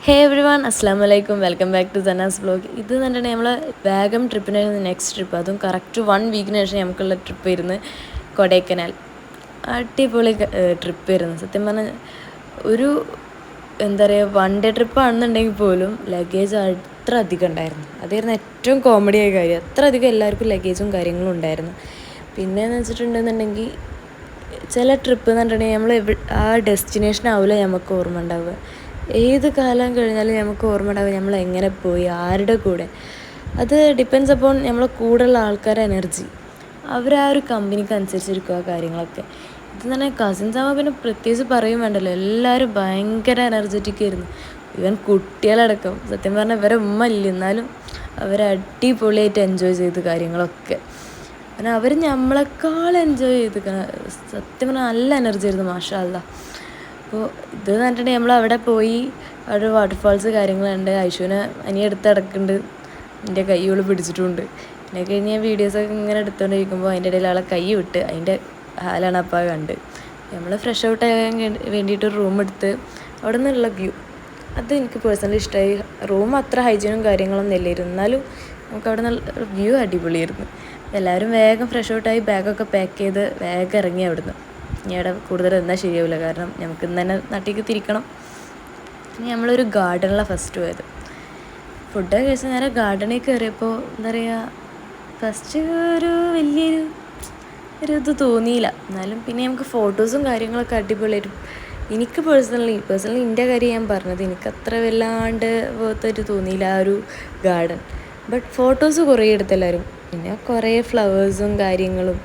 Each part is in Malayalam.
ഹേ എവ്രി വൺ അസ്സാം വലൈക്കും welcome back to Sana's vlog. ഇത് തന്നെ നമ്മൾ വേഗം ട്രിപ്പിനായിരുന്നു നെക്സ്റ്റ് ട്രിപ്പ്. അതും കറക്റ്റ് 1 വീക്കിന് ശേഷം നമുക്കുള്ള ട്രിപ്പ് ഇരുന്ന് കൊടൈക്കനാൽ. അടിപൊളി ട്രിപ്പ് ആയിരുന്നു സത്യം പറഞ്ഞാൽ. ഒരു എന്താ പറയുക, 1 ഡേ ട്രിപ്പാണെന്നുണ്ടെങ്കിൽ പോലും ലഗേജ് അത്ര അധികം ഉണ്ടായിരുന്നു. അതായിരുന്നു ഏറ്റവും കോമഡി ആയ കാര്യം. അത്ര അധികം എല്ലാവർക്കും ലഗേജും കാര്യങ്ങളും ഉണ്ടായിരുന്നു. പിന്നെയെന്ന് വെച്ചിട്ടുണ്ടെന്നുണ്ടെങ്കിൽ ചില ട്രിപ്പ് എന്ന് പറഞ്ഞിട്ടുണ്ടെങ്കിൽ നമ്മൾ ആ ഡെസ്റ്റിനേഷൻ ആവില്ല നമുക്ക് ഓർമ്മ ഉണ്ടാവുക. ഏത് കാലം കഴിഞ്ഞാലും നമുക്ക് ഓർമ്മ ഉണ്ടാവുക നമ്മൾ എങ്ങനെ പോയി, ആരുടെ കൂടെ. അത് ഡിപ്പെൻസ് അപ്പോൺ നമ്മളെ കൂടെയുള്ള ആൾക്കാരുടെ എനർജി. അവർ ആ ഒരു കമ്പനിക്ക് അനുസരിച്ചിരിക്കും ആ കാര്യങ്ങളൊക്കെ. ഇത് തന്നെ കസിൻസ് ആകുമ്പോൾ പിന്നെ പ്രത്യേകിച്ച് പറയും വേണ്ടല്ലോ. എല്ലാവരും ഭയങ്കര എനർജറ്റിക് ആയിരുന്നു. ഈവൻ കുട്ടികളടക്കം. സത്യം പറഞ്ഞാൽ ഇവരെ ഉമ്മ ഇല്ല, എന്നാലും അവർ അടിപൊളിയായിട്ട് എൻജോയ് ചെയ്ത് കാര്യങ്ങളൊക്കെ. കാരണം അവർ നമ്മളെക്കാൾ എൻജോയ് ചെയ്ത്. സത്യം പറഞ്ഞാൽ നല്ല എനർജി ആയിരുന്നു, മാഷാ അല്ലാ. അപ്പോൾ ഇത് പറഞ്ഞിട്ടുണ്ടെങ്കിൽ നമ്മൾ അവിടെ പോയി അവിടെ വാട്ടർഫാൾസ് കാര്യങ്ങളുണ്ട്. ഐശുവിനെ അനിയെടുത്ത് കിടക്കുന്നുണ്ട്, എൻ്റെ കൈയോട് പിടിച്ചിട്ടുണ്ട്. പിന്നെ കഴിഞ്ഞ് ഞാൻ വീഡിയോസൊക്കെ ഇങ്ങനെ എടുത്തുകൊണ്ടിരിക്കുമ്പോൾ അതിൻ്റെ ഇടയിൽ ആളെ കൈ വിട്ട് അതിൻ്റെ ഹാലാണ് അപ്പോൾ കണ്ട്. നമ്മൾ ഫ്രഷ് ഔട്ട് ആകാൻ വേണ്ടിയിട്ട് റൂം എടുത്ത് അവിടെ നിന്നുള്ള വ്യൂ അത് എനിക്ക് പേഴ്സണലി ഇഷ്ടമായി. റൂം അത്ര ഹൈജീനും കാര്യങ്ങളൊന്നും ഇല്ലായിരുന്നു, എന്നാലും നമുക്ക് അവിടെ നല്ല വ്യൂ അടിപൊളിയായിരുന്നു. എല്ലാവരും വേഗം ഫ്രഷ് ഔട്ടായി ബാഗൊക്കെ പാക്ക് ചെയ്ത് വേഗം ഇറങ്ങി അവിടുന്ന്. ഇനി അവിടെ കൂടുതൽ എന്നാൽ ശരിയാവില്ല, കാരണം നമുക്ക് ഇന്ന് തന്നെ നാട്ടിലേക്ക് തിരിക്കണം. ഇനി നമ്മളൊരു ഗാർഡനിലാണ് ഫസ്റ്റ് പോയത്. ഫുഡൊക്കെ കഴിച്ച നേരം ഗാർഡനിൽ കയറിയപ്പോൾ എന്താ പറയുക, ഫസ്റ്റ് ഒരു വലിയൊരു ഇത് തോന്നിയില്ല. എന്നാലും പിന്നെ നമുക്ക് ഫോട്ടോസും കാര്യങ്ങളൊക്കെ അടിപൊളിയായിട്ട്. എനിക്ക് പേഴ്സണലി എൻ്റെ കാര്യം ഞാൻ പറഞ്ഞത്, എനിക്കത്ര വല്ലാണ്ട് പോലത്തൊരു തോന്നിയില്ല ആ ഒരു ഗാർഡൻ. ബട്ട് ഫോട്ടോസ് കുറേ എടുത്തെല്ലാവരും. പിന്നെ കുറേ ഫ്ലവേഴ്സും കാര്യങ്ങളും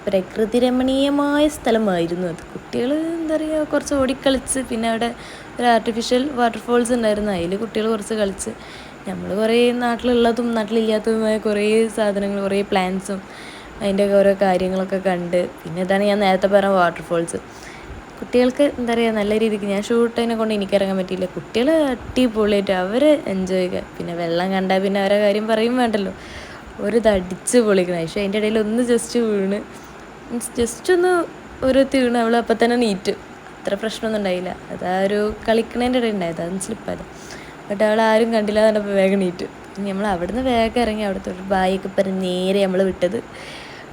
പ്രകൃതി രമണീയമായ സ്ഥലമായിരുന്നു അത്. കുട്ടികൾ എന്താ പറയുക കുറച്ച് ഓടിക്കളിച്ച്, പിന്നെ അവിടെ ഒരു ആർട്ടിഫിഷ്യൽ വാട്ടർഫോൾസ് ഉണ്ടായിരുന്നു, അതിൽ കുട്ടികൾ കുറച്ച് കളിച്ച്. നമ്മൾ കുറേ നാട്ടിലുള്ളതും നാട്ടിലില്ലാത്തതുമായ കുറേ സാധനങ്ങൾ, കുറേ പ്ലാന്റ്സും അതിൻ്റെയൊക്കെ ഓരോ കാര്യങ്ങളൊക്കെ കണ്ട്. പിന്നെ ഇതാണ് ഞാൻ നേരത്തെ പറഞ്ഞ വാട്ടർഫോൾസ്. കുട്ടികൾക്ക് എന്താ പറയുക നല്ല രീതിക്ക്, ഞാൻ ഷൂട്ടതിനെ കൊണ്ട് എനിക്കിറങ്ങാൻ പറ്റിയില്ല. കുട്ടികൾ അടിപൊളിയായിട്ട് അവർ എൻജോയ് ചെയ്യുക. പിന്നെ വെള്ളം കണ്ടാൽ പിന്നെ അവരെ കാര്യം പറയും വേണ്ടല്ലോ, ഒരു തടിച്ച് പൊളിക്കണം. പക്ഷേ അതിൻ്റെ ഇടയിൽ ഒന്ന് ജസ്റ്റ് വീണ്, ജസ്റ്റ് ഒന്ന് ഓരോരുത്തി വീണ് അവൾ അപ്പം തന്നെ നീറ്റ്. അത്ര പ്രശ്നമൊന്നും ഉണ്ടായില്ല. അത് ആ ഒരു കളിക്കണേൻ്റെ ഇടയിൽ ഉണ്ടായത്, അതൊന്നും സ്ലിപ്പായത്. ബട്ട് അവൾ ആരും കണ്ടില്ല എന്ന് പറഞ്ഞപ്പോൾ വേഗം നീറ്റ്. നമ്മൾ അവിടുന്ന് വേഗം ഇറങ്ങി അവിടുത്തെ ഒരു ബായൊക്കെ പറഞ്ഞ് നേരെ നമ്മൾ വിട്ടത്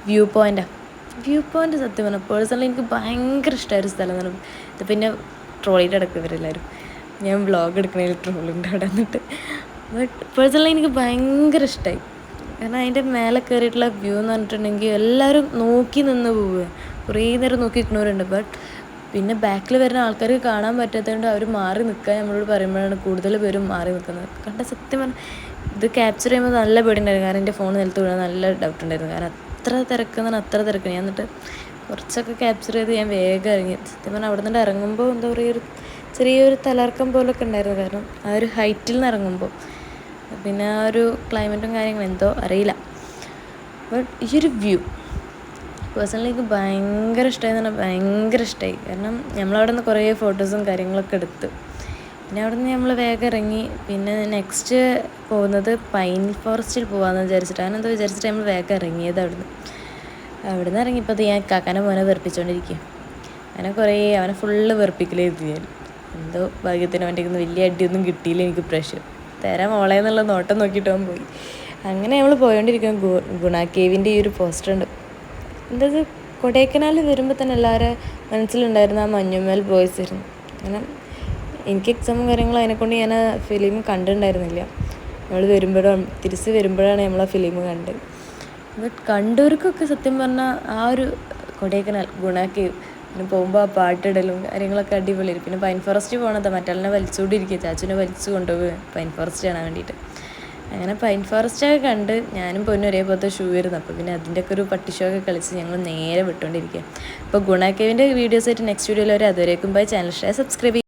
വ്യൂ പോയിൻ്റാണ്. വ്യൂ പോയിൻ്റ് സത്യം പറഞ്ഞാൽ പേഴ്സണലി എനിക്ക് ഭയങ്കര ഇഷ്ടമായ ഒരു സ്ഥലം എന്ന് പറഞ്ഞാൽ. ഇത് പിന്നെ ട്രോളിയിട്ട് അടക്കും ഇവരെല്ലാവരും, ഞാൻ വ്ളോഗ് എടുക്കണതിൽ ട്രോളുണ്ട് അവിടെ വന്നിട്ട്. ബട്ട് പേഴ്സണലി എനിക്ക് ഭയങ്കര ഇഷ്ടമായി. കാരണം അതിൻ്റെ മേലെ കയറിയിട്ടുള്ള വ്യൂ എന്ന് പറഞ്ഞിട്ടുണ്ടെങ്കിൽ എല്ലാവരും നോക്കി നിന്ന് പോവുക. കുറേ നേരം നോക്കി നിൽക്കുന്നവരുണ്ട്. ബട്ട് പിന്നെ ബാക്കിൽ വരുന്ന ആൾക്കാർക്ക് കാണാൻ പറ്റാത്തതുകൊണ്ട് അവർ മാറി നിൽക്കാൻ നമ്മളോട് പറയുമ്പോഴാണ് കൂടുതൽ പേരും മാറി നിൽക്കുന്നത്. കണ്ട സത്യം പറഞ്ഞാൽ ഇത് ക്യാപ്ചർ ചെയ്യുമ്പോൾ നല്ല പേടിയുണ്ടായിരുന്നു. കാരണം എൻ്റെ ഫോൺ നിലത്ത് വീഴാൻ നല്ല ഡൗട്ട് ഉണ്ടായിരുന്നു. കാരണം അത്ര തിരക്കെന്ന് അത്ര തിരക്ക്. ഞാൻ എന്നിട്ട് കുറച്ചൊക്കെ ക്യാപ്ചർ ചെയ്ത് ഞാൻ വേഗം ഇറങ്ങി. സത്യം പറഞ്ഞാൽ അവിടെ നിന്ന് ഇറങ്ങുമ്പോൾ എന്താ പറയുക, ഒരു ചെറിയൊരു തലർക്കം പോലൊക്കെ ഉണ്ടായിരുന്നു. കാരണം ആ ഒരു ഹൈറ്റിൽ നിന്ന് ഇറങ്ങുമ്പോൾ പിന്നെ ആ ഒരു ക്ലൈമറ്റും കാര്യങ്ങളും എന്തോ അറിയില്ല. ബട്ട് ഈ ഒരു വ്യൂ പേഴ്സണലി എനിക്ക് ഭയങ്കര ഇഷ്ടമായി എന്ന് പറഞ്ഞാൽ ഭയങ്കര ഇഷ്ടമായി. കാരണം നമ്മളവിടെ നിന്ന് കുറേ ഫോട്ടോസും കാര്യങ്ങളൊക്കെ എടുത്ത് പിന്നെ അവിടെ നിന്ന് നമ്മൾ വേഗം ഇറങ്ങി. പിന്നെ നെക്സ്റ്റ് പോകുന്നത് പൈൻ ഫോറസ്റ്റിൽ പോകാമെന്ന് വിചാരിച്ചിട്ട്, അങ്ങനെ എന്തോ വിചാരിച്ചിട്ട് നമ്മൾ വേഗം ഇറങ്ങിയത് അവിടെ നിന്ന് ഇറങ്ങിയപ്പോൾ അത് ഞാൻ കാക്കാനെ മോനെ വെറുപ്പിച്ചുകൊണ്ടിരിക്കുക. അങ്ങനെ കുറേ അവനെ ഫുള്ള് വെറുപ്പിക്കലായിരുന്നു ഞാൻ. എന്തോ ഭാഗ്യത്തിന് അവൻ്റെ വലിയ അടിയൊന്നും കിട്ടിയില്ല എനിക്ക്. പ്രശ്നം തരാൻ മോളെ എന്നുള്ള നോട്ടം നോക്കിയിട്ട് അവൻ പോയി. അങ്ങനെ നമ്മൾ പോയോണ്ടിരിക്കും. ഗുണ കേവിൻ്റെ ഈ ഒരു പോസ്റ്റർ ഉണ്ട്. എന്തത് കൊടൈക്കനാൽ വരുമ്പോൾ തന്നെ എല്ലാവരും മനസ്സിലുണ്ടായിരുന്ന ആ മഞ്ഞുമേൽ ബോയ്സ് ആയിരുന്നു. അങ്ങനെ എനിക്ക് എക്സാമും കാര്യങ്ങളും അതിനെക്കൊണ്ട് ഞാൻ ആ ഫിലിം കണ്ടിട്ടുണ്ടായിരുന്നില്ല. നമ്മൾ തിരിച്ച് വരുമ്പോഴാണ് നമ്മൾ ആ ഫിലിം കണ്ടത്. ബട്ട് കണ്ടവർക്കൊക്കെ സത്യം പറഞ്ഞാൽ ആ ഒരു കൊടൈക്കനാൽ ഗുണ കേവ് പിന്നെ പോകുമ്പോൾ ആ പാട്ടിടലും കാര്യങ്ങളൊക്കെ അടിപൊളിയായിരുന്നു. പിന്നെ പൈൻ ഫോറസ്റ്റ് പോകണത് മറ്റാളിനെ വലിച്ചുകൊണ്ടിരിക്കുക, ചാച്ചുവിനെ വലിച്ചു കൊണ്ടുപോവുക പൈൻ ഫോറസ്റ്റ് കാണാൻ വേണ്ടിയിട്ട്. അങ്ങനെ പൈൻ ഫോറസ്റ്റൊക്കെ കണ്ട് ഞാനും പൊന്നും ഒരേപോലത്തെ ഷൂ ആയിരുന്നു. അപ്പോൾ പിന്നെ അതിൻ്റെയൊക്കെ ഒരു പട്ടിഷോ ഒക്കെ കളിച്ച് ഞങ്ങൾ നേരെ വിട്ടുകൊണ്ടിരിക്കുക. അപ്പോൾ ഗുണ കേവിൻ്റെ വീഡിയോസായിട്ട് നെക്സ്റ്റ് വീഡിയോയിൽ വരെ. അതുവരേക്കും ബൈ. Channel share subscribe